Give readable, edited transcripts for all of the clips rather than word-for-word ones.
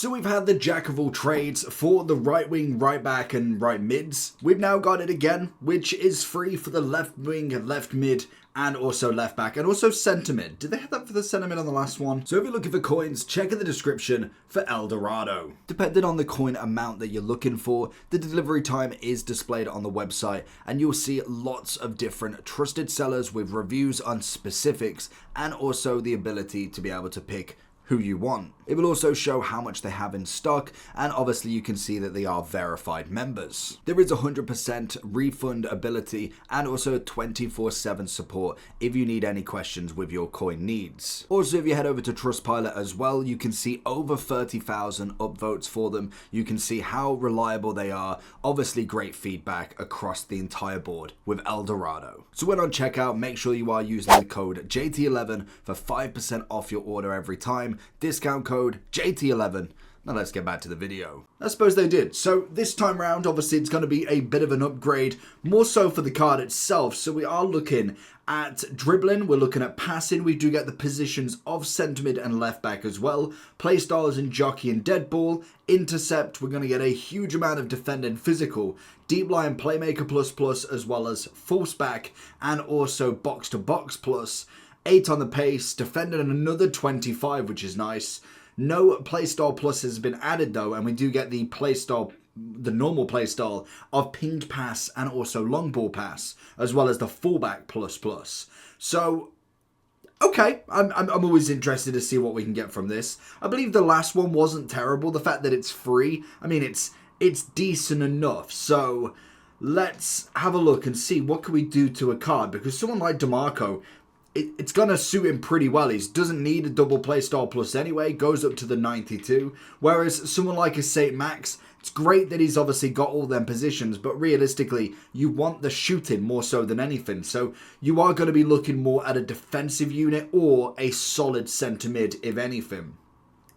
So we've had the jack of all trades for the right wing, right back and right mids. We've now got it again, which is free for the left wing, left mid and also left back and also centre mid. Did they have that for the centre mid on the last one? So if you're looking for coins, check in the description for El Dorado. Depending on the coin amount that you're looking for, the delivery time is displayed on the website and you'll see lots of different trusted sellers with reviews on specifics and also the ability to be able to pick who you want. It will also show how much they have in stock, and obviously you can see that they are verified members. There is 100% refund ability and also 24/7 support if you need any questions with your coin needs. Also, if you head over to Trustpilot as well, you can see over 30,000 upvotes for them. You can see how reliable they are. Obviously great feedback across the entire board with El Dorado. So when on checkout, make sure you are using the code JT11 for 5% off your order every time. Discount code JT11. Now let's get back to the video. I suppose they did. So this time around, obviously it's going to be a bit of an upgrade, more so for the card itself. So we are looking at dribbling, we're looking at passing, we do get the positions of centre mid and left back as well. Playstyles in jockey and dead ball. Intercept, we're going to get a huge amount of defending physical. Deep line playmaker plus as well as false back and also box to box plus. 8 on the pace, defending another 25, which is nice. No playstyle plus has been added though, and we do get the playstyle, the normal playstyle of pinged pass and also long ball pass, as well as the fullback plus. So, okay, I'm always interested to see what we can get from this. I believe the last one wasn't terrible. The fact that it's free, I mean, it's decent enough. So let's have a look and see what can we do to a card, because someone like DeMarco, it's going to suit him pretty well. He doesn't need a double playstyle plus anyway, goes up to the 92. Whereas someone like a St. Max, it's great that he's obviously got all them positions, but realistically, you want the shooting more so than anything. So you are going to be looking more at a defensive unit or a solid centre mid, if anything.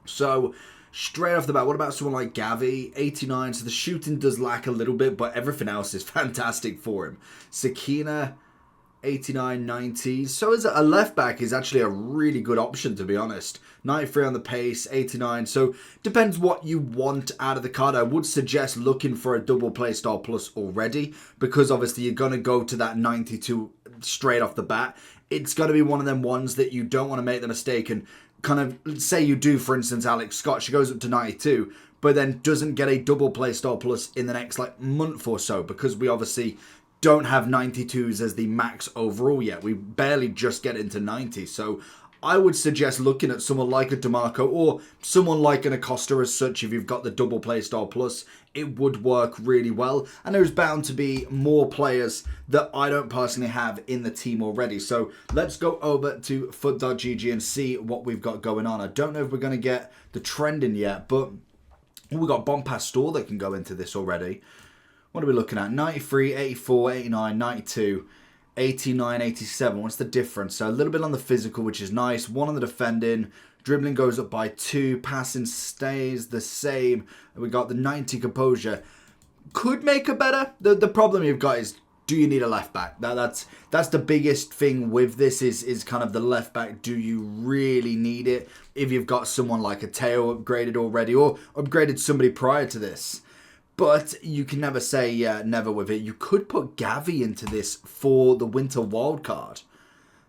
So straight off the bat, what about someone like Gavi? 89, so the shooting does lack a little bit, but everything else is fantastic for him. Sakina, 89, 90. So as a left back is actually a really good option, to be honest. 93 on the pace, 89. So depends what you want out of the card. I would suggest looking for a double playstyle plus already, because obviously you're going to go to that 92 straight off the bat. It's going to be one of them ones that you don't want to make the mistake and kind of, say you do, for instance, Alex Scott, she goes up to 92, but then doesn't get a double playstyle plus in the next like month or so, because we obviously don't have 92s as the max overall yet. We barely just get into 90. So I would suggest looking at someone like a DeMarco or someone like an Acosta as such. If you've got the double playstyle plus, it would work really well. And there's bound to be more players that I don't personally have in the team already. So let's go over to FUT.gg and see what we've got going on. I don't know if we're going to get the trending yet, but we've got Bon Pastor that can go into this already. What are we looking at? 93, 84, 89, 92, 89, 87. What's the difference? So a little bit on the physical, which is nice. 1 on the defending. Dribbling goes up by 2. Passing stays the same. We got the 90 composure. Could make it better. The problem you've got is, do you need a left back? That's the biggest thing with this is kind of the left back. Do you really need it? If you've got someone like a Teo upgraded already or upgraded somebody prior to this. But you can never say never with it. You could put Gavi into this for the winter wildcard.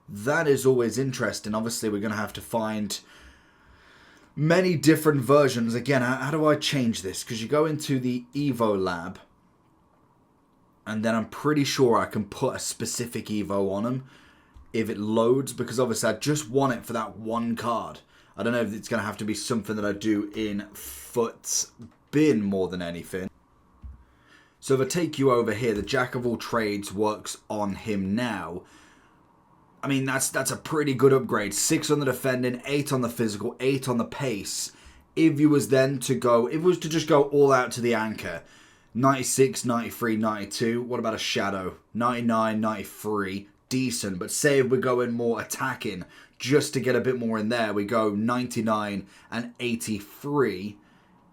That is always interesting. Obviously, we're going to have to find many different versions. Again, how do I change this? Because you go into the Evo lab. And then I'm pretty sure I can put a specific Evo on them if it loads. Because obviously, I just want it for that one card. I don't know if it's going to have to be something that I do in FUTBin more than anything. So if I take you over here, the Jack of all trades works on him now. I mean, that's a pretty good upgrade. 6 on the defending, 8 on the physical, 8 on the pace. If you was then to go, if it was to just go all out to the anchor, 96, 93, 92. What about a shadow? 99, 93. Decent. But say if we're going more attacking, just to get a bit more in there, we go 99 and 83.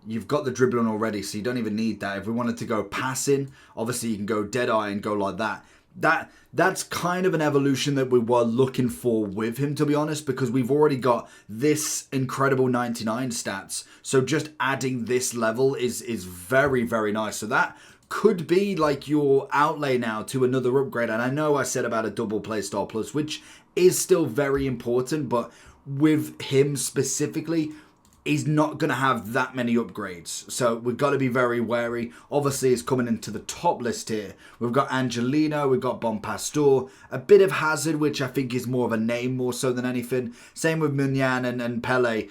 You've got the dribbling already, so you don't even need that. If we wanted to go passing, obviously you can go Deadeye and go like that. that's kind of an evolution that we were looking for with him, to be honest, because we've already got this incredible 99 stats. So just adding this level is very, very nice. So that could be like your outlay now to another upgrade. And I know I said about a double playstyle plus, which is still very important, but with him specifically, he's not going to have that many upgrades. So we've got to be very wary. Obviously, he's coming into the top list here. We've got Angelino, we've got Bon Pastor, a bit of Hazard, which I think is more of a name more so than anything. Same with Munyan and Pele.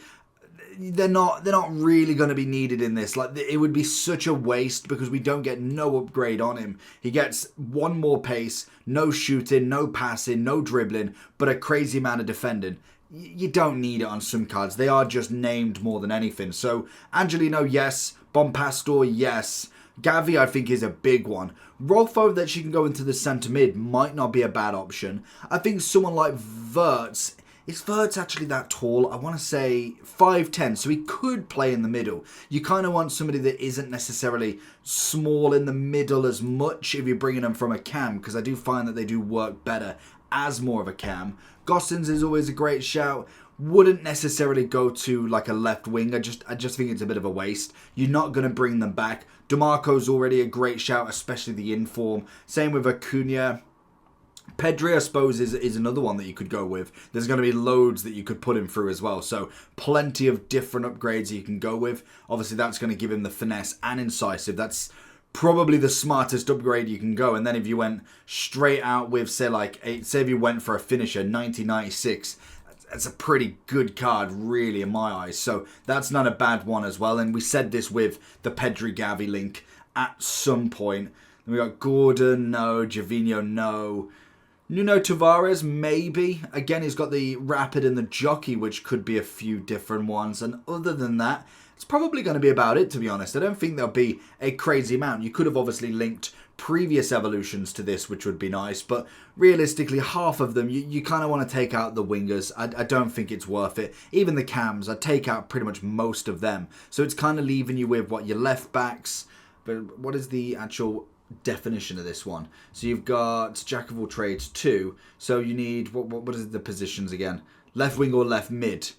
They're not really going to be needed in this. Like, it would be such a waste because we don't get no upgrade on him. He gets one more pace, no shooting, no passing, no dribbling, but a crazy amount of defending. You don't need it on some cards. They are just named more than anything. So, Angelino, yes. Bon Pastor, yes. Gavi, I think, is a big one. Rolfo, that she can go into the centre mid, might not be a bad option. I think someone like Wirtz, is Wirtz actually that tall? I want to say 5'10", so he could play in the middle. You kind of want somebody that isn't necessarily small in the middle as much if you're bringing them from a cam, because I do find that they do work better as more of a cam. Gossens is always a great shout. Wouldn't necessarily go to like a left wing. I just think it's a bit of a waste. You're not going to bring them back. DeMarco's already a great shout, especially the inform. Same with Acuna. Pedri, I suppose, is another one that you could go with. There's going to be loads that you could put him through as well. So plenty of different upgrades you can go with. Obviously, that's going to give him the finesse and incisive. That's probably the smartest upgrade you can go. And then if you went straight out with, say if you went for a finisher, 1996, that's a pretty good card, really, in my eyes. So that's not a bad one as well. And we said this with the Pedri Gavi link at some point. Then we got Gordon, no. Gervinho, no. Nuno Tavares, maybe. Again, he's got the Rapid and the Jockey, which could be a few different ones. And other than that, it's probably going to be about it, to be honest. I don't think there'll be a crazy amount. You could have obviously linked previous evolutions to this, which would be nice. But realistically, half of them, you kind of want to take out the wingers. I don't think it's worth it. Even the cams, I'd take out pretty much most of them. So it's kind of leaving you with, what, your left backs. But what is the actual definition of this one? So you've got Jack of all trades 2. So you need, what is the positions again? Left wing or left mid?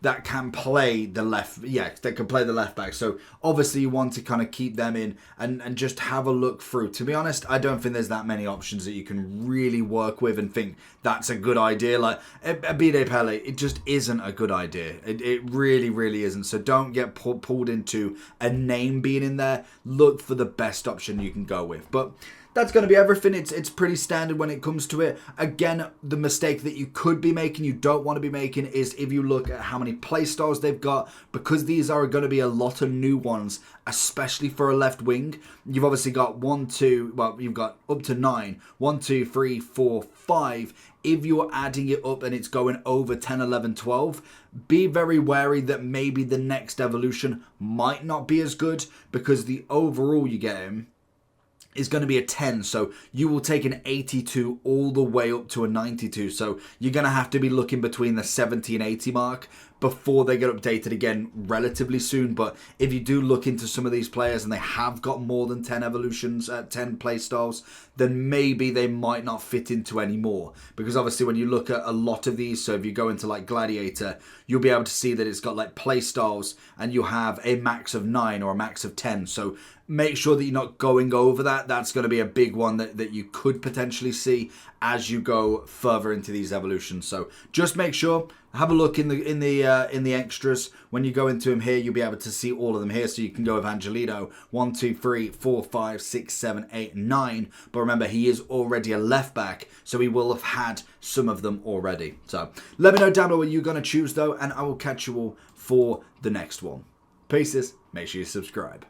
That can play the left, that can play the left back. So obviously you want to kind of keep them in and just have a look through. To be honest, I don't think there's that many options that you can really work with and think that's a good idea. Like Abide Pele, it just isn't a good idea. It really, really isn't. So don't get pulled into a name being in there. Look for the best option you can go with. But that's going to be everything. It's pretty standard when it comes to it. Again, the mistake that you could be making, you don't want to be making, is if you look at how many playstyles they've got, because these are going to be a lot of new ones, especially for a left wing. You've obviously got you've got up to 9. 1, 2, 3, 4, 5. If you're adding it up and it's going over 10, 11, 12, be very wary that maybe the next evolution might not be as good, because the overall you get him is going to be a 10, so you will take an 82 all the way up to a 92, so you're going to have to be looking between the 70 and 80 mark before they get updated again relatively soon. But if you do look into some of these players and they have got more than 10 evolutions, 10 playstyles, then maybe they might not fit into any more, because obviously when you look at a lot of these, so if you go into like Gladiator, you'll be able to see that it's got like playstyles and you have a max of 9 or a max of 10, so make sure that you're not going over that. That's going to be a big one that you could potentially see as you go further into these evolutions. So just make sure, have a look in the extras. When you go into them here, you'll be able to see all of them here. So you can go with Angelino 1, 2, 3, 4, 5, 6, 7, 8, 9. But remember, he is already a left back, so he will have had some of them already. So let me know down below what you're going to choose though, and I will catch you all for the next one. Peace. Make sure you subscribe.